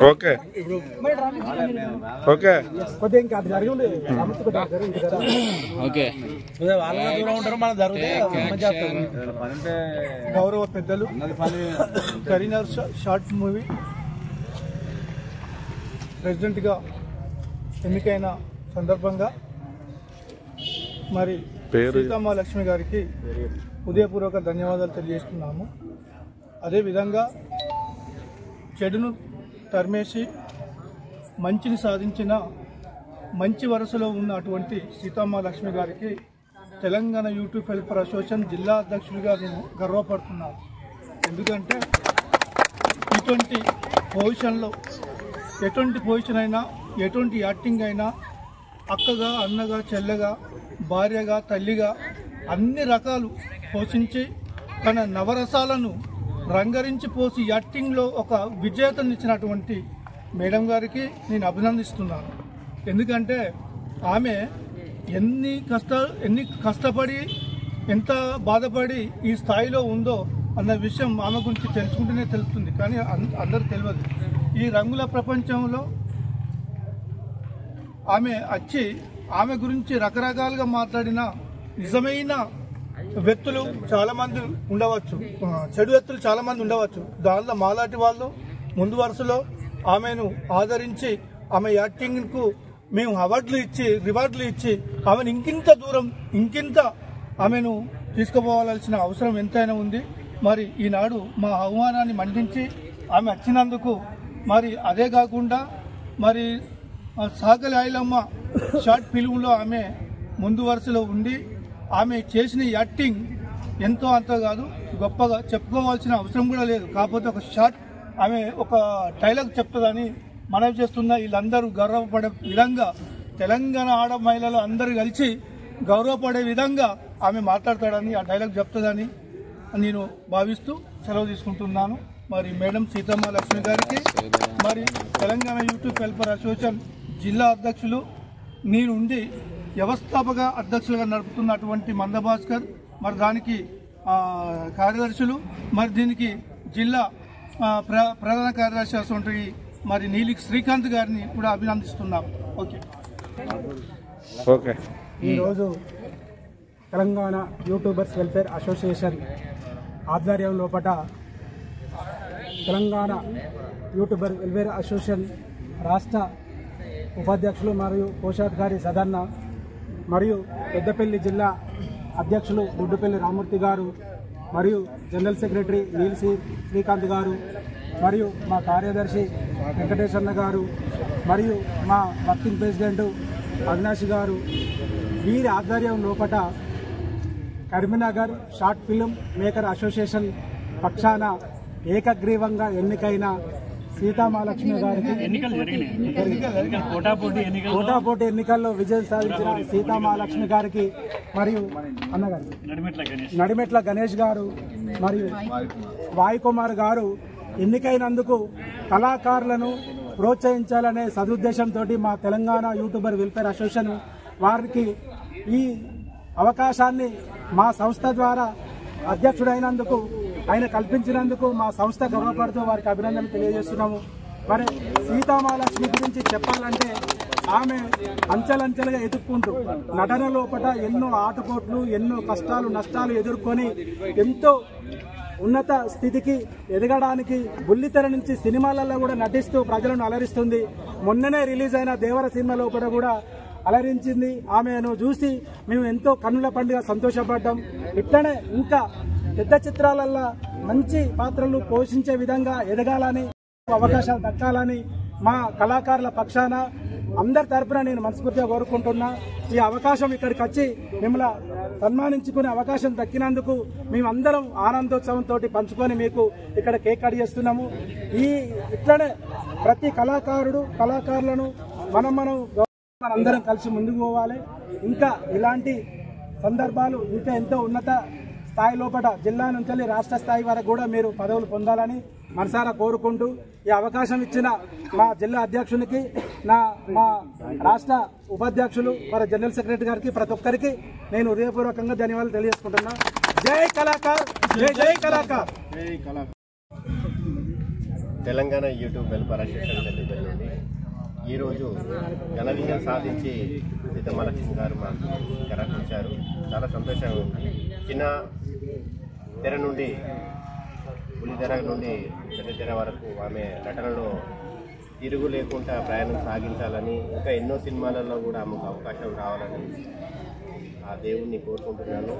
Okay okay okay గౌరవ పెద్దలు Karimnagar short movie ప్రెసిడెంట్గా ఎన్నికైన సందర్భంగా మరి సీతమ్మ లక్ష్మి గారికి హృదయపూర్వక ధన్యవాదాలు తెలియజేస్తున్నాము. అదేవిధంగా చెడును తరిమేసి మంచిని సాధించిన మంచి వరుసలో ఉన్న అటువంటి సీతమ్మ లక్ష్మి గారికి తెలంగాణ యూట్యూబ్ వెల్ఫేర్ అసోసియేషన్ జిల్లా అధ్యక్షుడిగా నేను గర్వపడుతున్నాను. ఎందుకంటే ఇటువంటి పొజిషన్లో ఎటువంటి పొజిషన్ అయినా ఎటువంటి యాక్టింగ్ అయినా అక్కగా అన్నగా చెల్లెగా భార్యగా తల్లిగా అన్ని రకాలు పోషించి తన నవరసాలను రంగరించి పోసి యాక్టింగ్లో ఒక విజేతనిచ్చినటువంటి మేడం గారికి నేను అభినందిస్తున్నాను. ఎందుకంటే ఆమె ఎన్ని కష్టపడి ఎంత బాధపడి ఈ స్థాయిలో ఉందో అన్న విషయం ఆమె గురించి తెలుసుకుంటేనే తెలుస్తుంది, కానీ అందరూ తెలియదు. ఈ రంగుల ప్రపంచంలో ఆమె వచ్చి ఆమె గురించి రకరకాలుగా మాట్లాడిన నిజమైన వ్యక్తులు చాలామంది ఉండవచ్చు, చెడు వ్యక్తులు చాలామంది ఉండవచ్చు. దానిలో మాలాంటి వాళ్ళు ముందు వరుసలో ఆమెను ఆదరించి ఆమె యాక్టింగ్కు మేము అవార్డులు ఇచ్చి రివార్డులు ఇచ్చి ఆమెను ఇంకింత ఆమెను తీసుకుపోవాల్సిన అవసరం ఎంతైనా ఉంది. మరి ఈనాడు మా ఆహ్వానాన్ని మన్నించి ఆమె వచ్చినందుకు మరి అదే కాకుండా మరి సాగలి ఐలమ్మ షార్ట్ ఫిల్మ్లో ఆమె ముందు వరుసలో ఉండి ఆమె చేసిన యాక్టింగ్ ఎంతో అంత కాదు, గొప్పగా చెప్పుకోవాల్సిన అవసరం కూడా లేదు. కాకపోతే ఒక షార్ట్ ఆమె ఒక డైలాగ్ చెప్తుందని మనవి చేస్తున్న వీళ్ళందరూ గౌరవపడే విధంగా తెలంగాణ ఆడ మహిళలు అందరూ కలిసి గౌరవపడే విధంగా ఆమె మాట్లాడతాడని ఆ డైలాగ్ చెప్తుందని నేను భావిస్తూ సెలవు తీసుకుంటున్నాను. మరి మేడం సీతమ్మ లక్ష్మి గారికి మరి తెలంగాణ యూట్యూబ్ వెల్ఫేర్ అసోసియేషన్ జిల్లా అధ్యక్షులు నేనుండి వ్యవస్థాపక అధ్యక్షులుగా నడుపుతున్నటువంటి మందభాస్కర్, మరి దానికి కార్యదర్శులు, మరి దీనికి జిల్లా ప్రధాన కార్యదర్శి అటువంటి మరి నీలి శ్రీకాంత్ గారిని కూడా అభినందిస్తున్నాం. Okay okay. ఈరోజు తెలంగాణ యూట్యూబర్స్ వెల్ఫేర్ అసోసియేషన్ ఆధ్వర్యం లోపల తెలంగాణ యూట్యూబర్ వెల్ఫేర్ అసోసియేషన్ రాష్ట్ర ఉపాధ్యక్షులు మరియు కోశాధికారి సదన్న మరియు పెద్దపల్లి జిల్లా అధ్యక్షులు గుడ్డుపల్లి రామూర్తి గారు మరియు జనరల్ సెక్రటరీ నీల్ శ్రీకాంత్ గారు మరియు మా కార్యదర్శి వెంకటేశ్వర గారు మరియు మా వర్కింగ్ ప్రెసిడెంట్ అవినాష్ గారు వీరి ఆధ్వర్యం లోపల Karimnagar short film maker association పక్షాన ఏకగ్రీవంగా ఎన్నికైన సీతామహాలక్ష్మి గారికి పోటాపోటీ ఎన్నికల్లో విజయం సాధించిన సీతామహాలక్ష్మి గారికి మరియు అన్నగారు నడిమెట్ల గణేష్ గారు మరియు వాయుకుమార్ గారు ఎన్నికైనందుకు కళాకారులను ప్రోత్సహించాలనే సదుద్దేశంతో మా తెలంగాణ యూట్యూబర్ వెల్ఫేర్ అసోసియేషన్ వారికి ఈ అవకాశాన్ని మా సంస్థ ద్వారా అధ్యక్షుడైనందుకు ఆయన కల్పించినందుకు మా సంస్థ గర్వపడుతూ వారికి అభినందనలు తెలియజేస్తున్నాము. మరి సీతామహాలక్ష్మి గురించి చెప్పాలంటే ఆమె అంచెలంచెలుగా ఎదుర్కొంటూ నటన లోపల ఎన్నో ఆటుపోట్లు ఎన్నో కష్టాలు నష్టాలు ఎదుర్కొని ఎంతో ఉన్నత స్థితికి ఎదగడానికి బుల్లితెర నుంచి సినిమాలలో కూడా నటిస్తూ ప్రజలను అలరిస్తుంది. మొన్ననే రిలీజ్ అయిన దేవర సినిమా లోపల కూడా అలరించింది. ఆమెను చూసి మేము ఎంతో కన్నుల పండుగ సంతోషపడ్డాం. ఇట్లనే ఇంకా పెద్ద చిత్రాలల్లో మంచి పాత్రలు పోషించే విధంగా ఎదగాలని అవకాశాలు దక్కాలని మా కళాకారుల పక్షాన అందరి తరపున నేను మనస్ఫూర్తిగా కోరుకుంటున్నా. ఈ అవకాశం ఇక్కడికి వచ్చి మిమ్మల్ని సన్మానించుకునే అవకాశం దక్కినందుకు మేమందరం ఆనందోత్సవంతో పంచుకొని మీకు ఇక్కడ కేక్ కట్ చేస్తున్నాము. ఇట్లనే ప్రతి కళాకారులను మనందరం కలిసి ముందుకు పోవాలి. ఇంకా ఇలాంటి సందర్భాలు ఇంకా ఎంతో ఉన్నత స్థాయి లోపల జిల్లా నుంచి రాష్ట్ర స్థాయి వరకు కూడా మీరు పదవులు పొందాలని మనసారా కోరుకుంటూ ఈ అవకాశం ఇచ్చిన మా జిల్లా అధ్యక్షునికి మా రాష్ట్ర ఉపాధ్యక్షులు మరి జనరల్ సెక్రటరీ గారికి ప్రతి ఒక్కరికి నేను హృదయపూర్వకంగా ధన్యవాదాలు తెలియజేసుకుంటున్నా. జై కళాకార్, జై జై Kalakar. Telangana YouTube welfare association Peddapalli నుండి ఈరోజు ఘన విజయం సాధించి సీతమహాలక్ష్మి గారు మాకు కరాకించారు. చాలా సంతోషంగా ఉంది. చిన్న తెర నుండి బుల్లితెర నుండి పెద్ద తెర వరకు ఆమె నటనలో తిరుగు లేకుండా ప్రయాణం సాగించాలని, ఇంకా ఎన్నో సినిమాలలో కూడా ఆమెకు అవకాశం రావాలని ఆ దేవుణ్ణి కోరుకుంటున్నాను.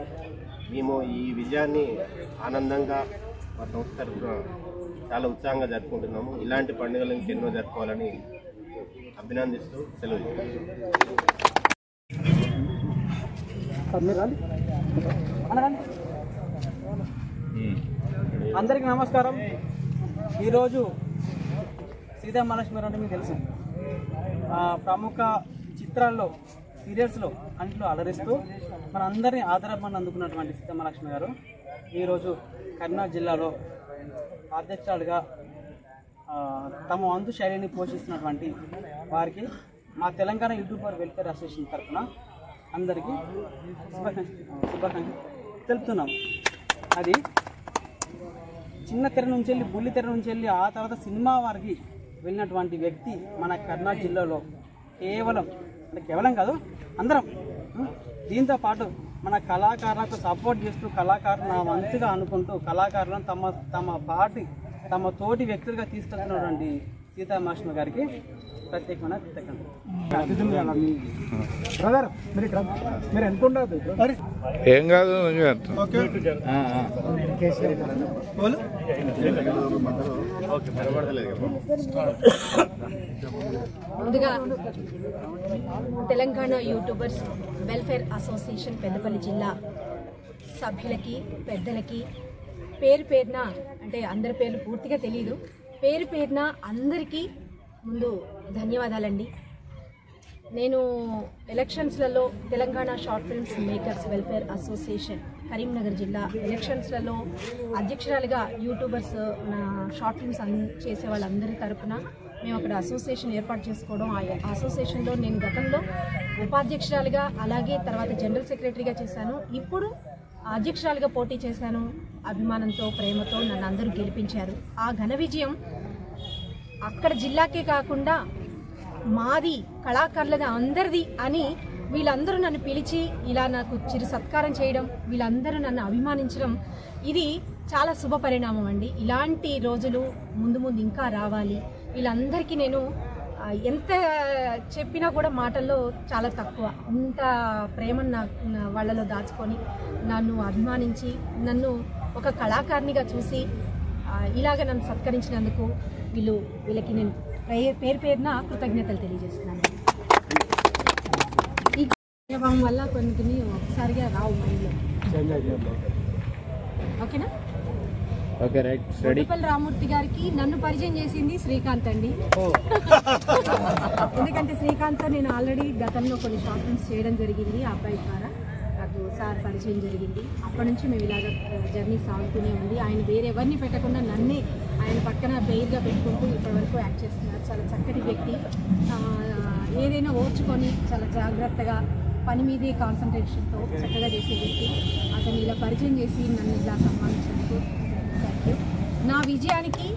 మేము ఈ విజయాన్ని ఆనందంగా మా సంస్థ తరఫున చాలా ఉత్సాహంగా జరుపుకుంటున్నాము. ఇలాంటి పండుగలు ఇంకెన్నో జరుపుకోవాలని అభినందిస్తూ సెలవు. అందరికీ నమస్కారం. ఈరోజు సీతామహాలక్ష్మి అంటే మీకు తెలుసు, ప్రముఖ చిత్రాల్లో, సీరియల్స్లో అంట్లో అలరిస్తూ మన అందరినీ ఆదరణ అందుకున్నటువంటి సీతామహాలక్ష్మి గారు ఈరోజు కర్నూలు జిల్లాలో అధ్యక్షులుగా తమ వంతు శైలిని పోషిస్తున్నటువంటి వారికి మా తెలంగాణ యూట్యూబర్ వెల్ఫేర్ అసోసియేషన్ తరఫున అందరికీ శుభాకాంక్షలు తెలుపుతున్నాం. అది చిన్న తెర నుంచి వెళ్ళి, బుల్లి తెర నుంచి వెళ్ళి, ఆ తర్వాత సినిమా వారికి వెళ్ళినటువంటి వ్యక్తి మన కర్నూలు జిల్లాలో కేవలం కాదు, అందరం. దీంతో పాటు మన కళాకారులకు సపోర్ట్ చేస్తూ, కళాకారులను మంచిగా అనుకుంటూ, కళాకారులను తమ తోటి వ్యక్తులుగా తీసుకెళ్తున్నటువంటి సీతామహాలక్ష్మి గారికి ప్రత్యేకమైన కృతజ్ఞతలు. మీరు ఎంత ఉండదు ఏం కాదు. ముందుగా Telangana YouTubers welfare association Peddapalli జిల్లా సభ్యులకి, పెద్దలకి పేరు పేరున, అంటే అందరి పేర్లు పూర్తిగా తెలియదు, పేరు పేరున అందరికీ ముందు ధన్యవాదాలండి. నేను ఎలక్షన్స్లలో Telangana short films makers welfare association Karimnagar జిల్లా ఎలక్షన్స్లలో అధ్యక్షురాలుగా యూట్యూబర్స్ షార్ట్ ఫిల్మ్స్ చేసే వాళ్ళందరి తరఫున మేము అక్కడ అసోసియేషన్ ఏర్పాటు చేసుకోవడం, ఆ అసోసియేషన్లో నేను గతంలో ఉపాధ్యక్షురాలుగా, అలాగే తర్వాత జనరల్ సెక్రటరీగా చేశాను. ఇప్పుడు అధ్యక్షురాలుగా పోటీ చేశాను. అభిమానంతో, ప్రేమతో నన్ను అందరూ గెలిపించారు. ఆ ఘన విజయం అక్కడ జిల్లాకే కాకుండా మాది, కళాకారులది, అందరిది అని వీళ్ళందరూ నన్ను పిలిచి ఇలా నాకు చిరు సత్కారం చేయడం, వీళ్ళందరూ నన్ను అభిమానించడం, ఇది చాలా శుభ పరిణామం అండి. ఇలాంటి రోజులు ముందు ముందు ఇంకా రావాలి. వీళ్ళందరికీ నేను ఎంత చెప్పినా కూడా మాటల్లో చాలా తక్కువ. అంత ప్రేమను వాళ్ళలో దాచుకొని నన్ను అభిమానించి, నన్ను ఒక కళాకారినిగా చూసి ఇలాగ నన్ను సత్కరించినందుకు వీళ్ళకి నేను పేరు పేరున కృతజ్ఞతలు తెలియజేస్తున్నాను. ఈ భావం వల్ల కొన్ని ఒకసారిగా రావు మైండ్లో. ఓకేనా? Okay, right. కొట్టపల్లి రామూర్తి గారికి నన్ను పరిచయం చేసింది శ్రీకాంత్ అండి. ఎందుకంటే శ్రీకాంత్తో నేను ఆల్రెడీ గతంలో కొన్ని షార్ట్ ఫిల్మ్స్ చేయడం జరిగింది. ఆ అబ్బాయి ద్వారా నాకు సార్ పరిచయం జరిగింది. అప్పటి నుంచి మేము ఇలాగ జర్నీ సాగుతూనే ఉంది. ఆయన వేరెవరిని పెట్టకుండా నన్నే ఆయన పక్కన బెయిర్గా పెట్టుకుంటూ ఇప్పటివరకు యాక్ట్ చేస్తున్నారు. చాలా చక్కటి వ్యక్తి, ఏదైనా ఓర్చుకొని చాలా జాగ్రత్తగా పని మీదే కాన్సన్ట్రేషన్తో చక్కగా చేసే వ్యక్తి. అతను ఇలా పరిచయం చేసి నన్ను ఇలా సన్మానించినందుకు నా విజయానికి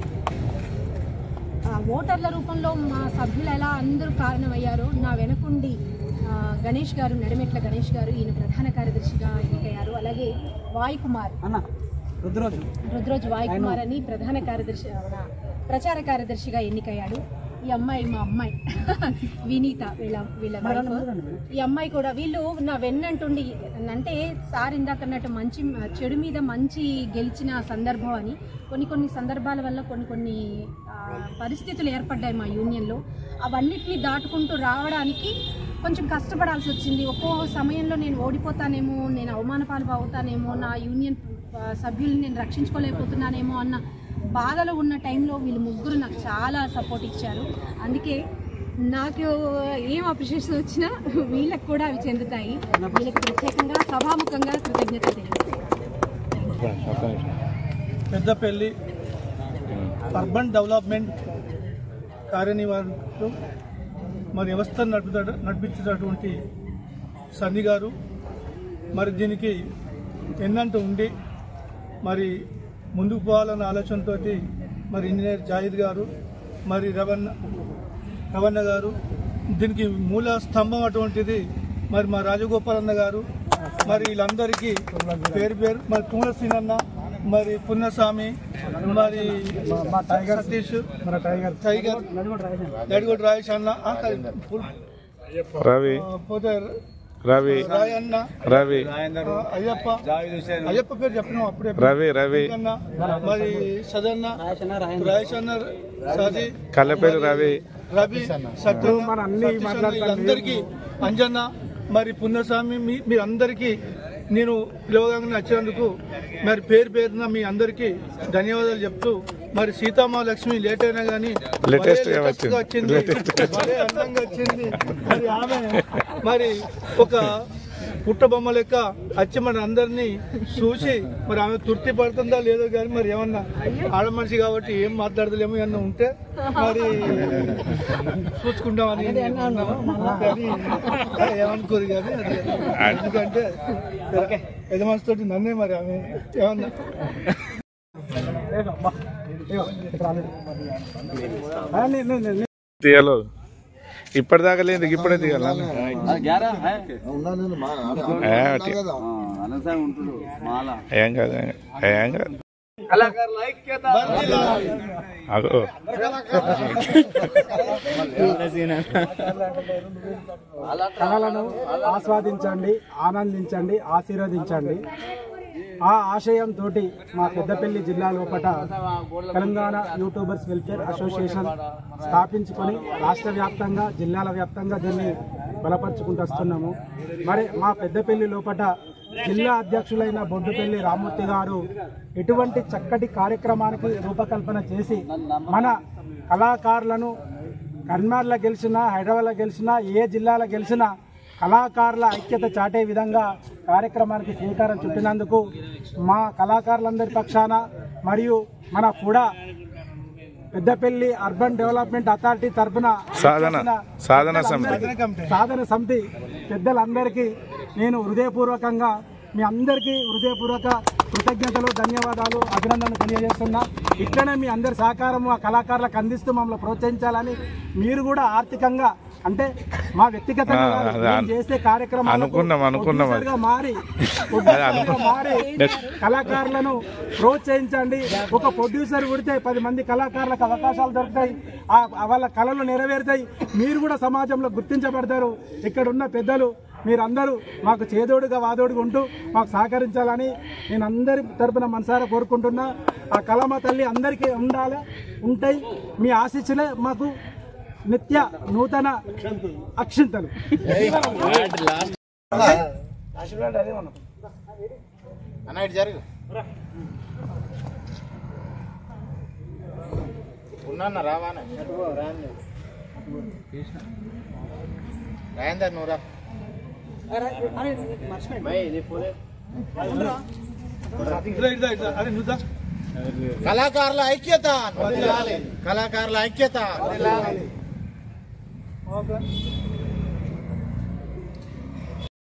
ఓటర్ల రూపంలో మా సభ్యులు ఎలా అందరూ కారణమయ్యారో, నా వెనకుండి గణేష్ గారు, నడిమెట్ల గణేష్ గారు, ఈయన ప్రధాన కార్యదర్శిగా ఎన్నికయ్యారు. అలాగే వాయుకుమార్, రుద్రోజు వాయుకుమార్ అని ప్రధాన కార్యదర్శి, ప్రచార కార్యదర్శిగా ఎన్నికయ్యాడు. ఈ అమ్మాయి మా అమ్మాయి వినీత, వీళ్ళ ఈ అమ్మాయి కూడా, వీళ్ళు నా వెన్నంటుండి, అంటే సార్ ఇందాకన్నట్టు మంచి చెడు మీద మంచి గెలిచిన సందర్భం అని కొన్ని సందర్భాల వల్ల కొన్ని పరిస్థితులు ఏర్పడ్డాయి మా యూనియన్లో. అవన్నిటిని దాటుకుంటూ రావడానికి కొంచెం కష్టపడాల్సి వచ్చింది. ఒక్కో సమయంలో నేను ఓడిపోతానేమో, నేను అవమాన పాలు అవుతానేమో, నా యూనియన్ సభ్యుల్ని నేను రక్షించుకోలేకపోతున్నానేమో అన్న బాధలో ఉన్న టైంలో వీళ్ళు ముగ్గురు నాకు చాలా సపోర్ట్ ఇచ్చారు. అందుకే నాకు ఏం అప్రిషియేషన్ వచ్చినా వీళ్ళకి కూడా అవి చెందుతాయి. వీళ్ళకి ప్రత్యేకంగా సభాముఖంగా కృతజ్ఞతలు తెలియజేస్తాను. పెద్దపల్లి అర్బన్ డెవలప్మెంట్ కార్యనిర్వాహకులు మరి వ్యవస్థను నడిపించేటటువంటి సన్ని గారు, మరి దీనికి ఎన్నంటూ ఉండి మరి ముందుకు పోవాలన్న ఆలోచనతో మరి ఇంజనీర్ జాహిద్ గారు, మరి రవణ గారు, దీనికి మూల స్తంభం అటువంటిది మరి మా రాజగోపాల్ అన్న గారు, మరి వీళ్ళందరికీ పేరు పేరు, మరి తుమ్మలసీన్ అన్న, మరి పున్నస్వామి, మరి సతీష్, టైగర్ నడిగొడ్డు రాజేష్ అన్న, రవి రవి రాయన్న, రవి అయ్యప్ప పేరు చెప్పినాం అప్పుడే, రవి అన్న, మరి సదన్న, రాయేష్ అన్న, సాది, కల్లపేరు రవి సత్యం, వీళ్ళందరికీ అంజన్న, మరి పున్నస్వామి, మీ అందరికీ నేను పిలవగానే వచ్చినందుకు మరి పేరు పేరున మీ అందరికీ ధన్యవాదాలు చెప్తూ, మరి సీతామహాలక్ష్మి లేట్ అయినా కానీ వచ్చింది, మరే అందంగా వచ్చింది. మరి ఆమె మరి ఒక పుట్టబొమ్మ లెక్క వచ్చి మన అందరినీ చూసి మరి ఆమె తృప్తి పడుతుందా లేదో కానీ మరి ఏమన్నా ఆడ మనిషి కాబట్టి ఏం మాట్లాడలేము, ఏమన్నా ఉంటే మరి చూసుకుంటామని ఏమనుకోదు కానీ అది, ఎందుకంటే యజమానితోటి నన్నే మరి ఆమె ఏమన్నా తీయాలో ఇప్పటిదాకా లేదు, ఇప్పుడే తీయాలి. ఏం కాదు ఏం కాదు. కళలను ఆస్వాదించండి, ఆనందించండి, ఆశీర్వదించండి. ఆ ఆశయంతో మా పెద్దపల్లి జిల్లా లోపల తెలంగాణ యూట్యూబర్స్ వెల్ఫేర్ అసోసియేషన్ స్థాపించుకొని రాష్ట్ర వ్యాప్తంగా, జిల్లాల వ్యాప్తంగా దీన్ని బలపరుచుకుంటూ వస్తున్నాము. మరి మా పెద్దపల్లి లోపల జిల్లా అధ్యక్షులైన బొడ్డుపల్లి రామ్మూర్తి గారు ఎటువంటి చక్కటి కార్యక్రమానికి రూపకల్పన చేసి మన కళాకారులను కర్నాటకలో గెలిచినా, హైదరాబాద్లో గెలిచినా, ఏ జిల్లాలో గెలిచినా కళాకారుల ఐక్యత చాటే విధంగా కార్యక్రమానికి శ్రీకారం చుట్టినందుకు మా కళాకారులందరి పక్షాన మరియు మన కూడా పెద్దపల్లి అర్బన్ డెవలప్మెంట్ అథారిటీ తరఫున సాధన సమితి పెద్దలందరికీ నేను హృదయపూర్వకంగా మీ అందరికీ హృదయపూర్వక కృతజ్ఞతలు, ధన్యవాదాలు, అభినందనలు తెలియజేస్తున్నా. ఇట్లనే మీ అందరి సహకారం ఆ కళాకారులకు అందిస్తూ మమ్మల్ని ప్రోత్సహించాలని, మీరు కూడా ఆర్థికంగా అంటే మా వ్యక్తిగతంగా చేసే కార్యక్రమాలు మారి కళాకారులను ప్రోత్సహించండి. ఒక ప్రొడ్యూసర్ ఉడితే 10 మంది కళాకారులకు అవకాశాలు దొరుకుతాయి, వాళ్ళ కళలు నెరవేరుతాయి, మీరు కూడా సమాజంలో గుర్తించబడతారు. ఇక్కడ ఉన్న పెద్దలు మీరందరూ మాకు చేదోడుగా వాదోడుగా ఉంటూ మాకు సహకరించాలని నేను అందరి తరపున మనసారా కోరుకుంటున్నా. ఆ కళామ తల్లి అందరికీ ఉంటాయి. మీ ఆశీస్సులే మాకు నిత్య నూతన అక్షింతలు. కళాకారుల ఐక్యత, కళాకారుల ఐక్యత.